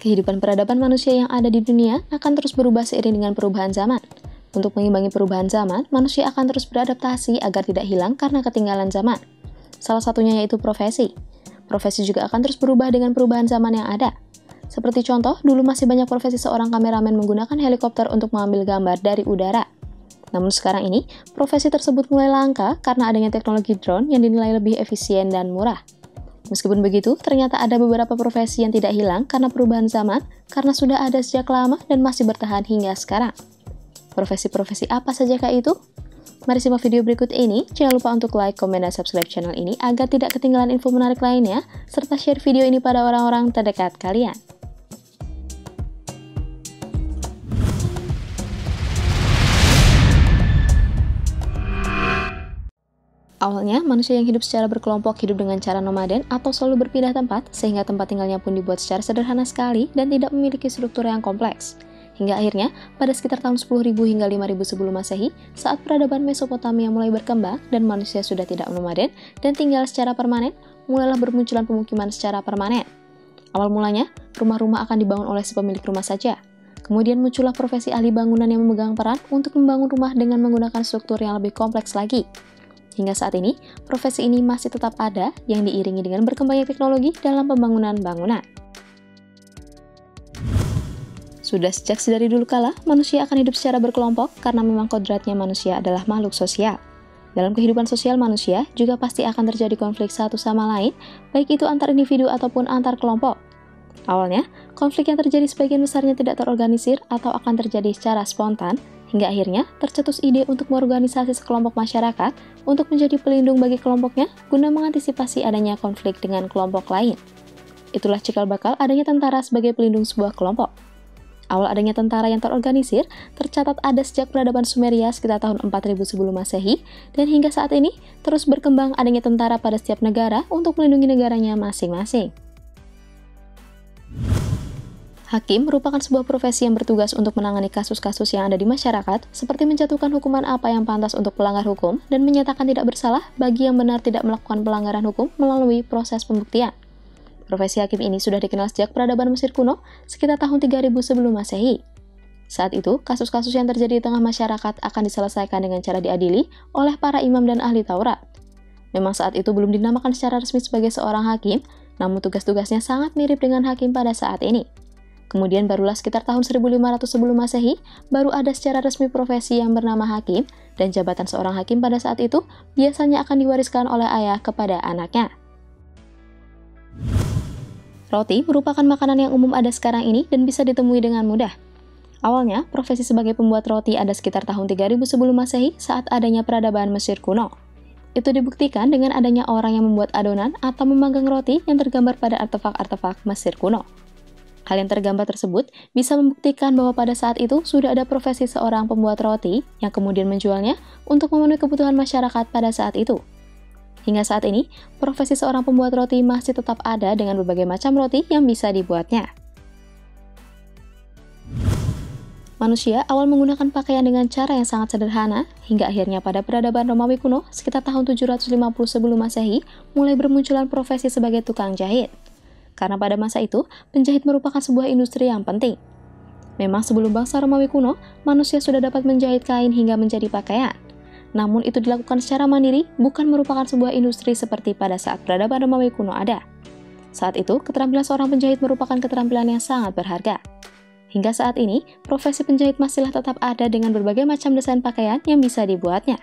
Kehidupan peradaban manusia yang ada di dunia akan terus berubah seiring dengan perubahan zaman. Untuk mengimbangi perubahan zaman, manusia akan terus beradaptasi agar tidak hilang karena ketinggalan zaman. Salah satunya yaitu profesi. Profesi juga akan terus berubah dengan perubahan zaman yang ada. Seperti contoh, dulu masih banyak profesi seorang kameramen menggunakan helikopter untuk mengambil gambar dari udara. Namun sekarang ini, profesi tersebut mulai langka karena adanya teknologi drone yang dinilai lebih efisien dan murah. Meskipun begitu, ternyata ada beberapa profesi yang tidak hilang karena perubahan zaman, karena sudah ada sejak lama dan masih bertahan hingga sekarang. Profesi-profesi apa sajakah itu? Mari simak video berikut ini. Jangan lupa untuk like, komen, dan subscribe channel ini agar tidak ketinggalan info menarik lainnya, serta share video ini pada orang-orang terdekat kalian. Awalnya, manusia yang hidup secara berkelompok hidup dengan cara nomaden atau selalu berpindah tempat, sehingga tempat tinggalnya pun dibuat secara sederhana sekali dan tidak memiliki struktur yang kompleks. Hingga akhirnya, pada sekitar tahun 10.000 hingga 5.000 sebelum Masehi, saat peradaban Mesopotamia mulai berkembang dan manusia sudah tidak nomaden dan tinggal secara permanen, mulailah bermunculan pemukiman secara permanen. Awal mulanya, rumah-rumah akan dibangun oleh si pemilik rumah saja. Kemudian muncullah profesi ahli bangunan yang memegang peran untuk membangun rumah dengan menggunakan struktur yang lebih kompleks lagi. Hingga saat ini, profesi ini masih tetap ada yang diiringi dengan berkembangnya teknologi dalam pembangunan bangunan. Sudah sejak sedari dulu kala, manusia akan hidup secara berkelompok karena memang kodratnya manusia adalah makhluk sosial. Dalam kehidupan sosial manusia, juga pasti akan terjadi konflik satu sama lain, baik itu antar individu ataupun antar kelompok. Awalnya, konflik yang terjadi sebagian besarnya tidak terorganisir atau akan terjadi secara spontan, hingga akhirnya tercetus ide untuk mengorganisasi sekelompok masyarakat untuk menjadi pelindung bagi kelompoknya guna mengantisipasi adanya konflik dengan kelompok lain. Itulah cikal bakal adanya tentara sebagai pelindung sebuah kelompok. Awal adanya tentara yang terorganisir tercatat ada sejak peradaban Sumeria sekitar tahun 4000 sebelum Masehi, dan hingga saat ini terus berkembang adanya tentara pada setiap negara untuk melindungi negaranya masing-masing. Hakim merupakan sebuah profesi yang bertugas untuk menangani kasus-kasus yang ada di masyarakat, seperti menjatuhkan hukuman apa yang pantas untuk pelanggar hukum dan menyatakan tidak bersalah bagi yang benar tidak melakukan pelanggaran hukum melalui proses pembuktian. Profesi hakim ini sudah dikenal sejak peradaban Mesir kuno, sekitar tahun 3000 sebelum Masehi. Saat itu, kasus-kasus yang terjadi di tengah masyarakat akan diselesaikan dengan cara diadili oleh para imam dan ahli Taurat. Memang saat itu belum dinamakan secara resmi sebagai seorang hakim, namun tugas-tugasnya sangat mirip dengan hakim pada saat ini. Kemudian barulah sekitar tahun 1500 sebelum Masehi, baru ada secara resmi profesi yang bernama hakim, dan jabatan seorang hakim pada saat itu biasanya akan diwariskan oleh ayah kepada anaknya. Roti merupakan makanan yang umum ada sekarang ini dan bisa ditemui dengan mudah. Awalnya, profesi sebagai pembuat roti ada sekitar tahun 3000 sebelum Masehi saat adanya peradaban Mesir kuno. Itu dibuktikan dengan adanya orang yang membuat adonan atau memanggang roti yang tergambar pada artefak-artefak Mesir kuno. Hal yang tergambar tersebut bisa membuktikan bahwa pada saat itu sudah ada profesi seorang pembuat roti yang kemudian menjualnya untuk memenuhi kebutuhan masyarakat pada saat itu. Hingga saat ini, profesi seorang pembuat roti masih tetap ada dengan berbagai macam roti yang bisa dibuatnya. Manusia awal menggunakan pakaian dengan cara yang sangat sederhana, hingga akhirnya pada peradaban Romawi kuno, sekitar tahun 750 sebelum Masehi, mulai bermunculan profesi sebagai tukang jahit. Karena pada masa itu, penjahit merupakan sebuah industri yang penting. Memang sebelum bangsa Romawi kuno, manusia sudah dapat menjahit kain hingga menjadi pakaian. Namun itu dilakukan secara mandiri, bukan merupakan sebuah industri seperti pada saat peradaban Romawi kuno ada. Saat itu, keterampilan seorang penjahit merupakan keterampilan yang sangat berharga. Hingga saat ini, profesi penjahit masihlah tetap ada dengan berbagai macam desain pakaian yang bisa dibuatnya.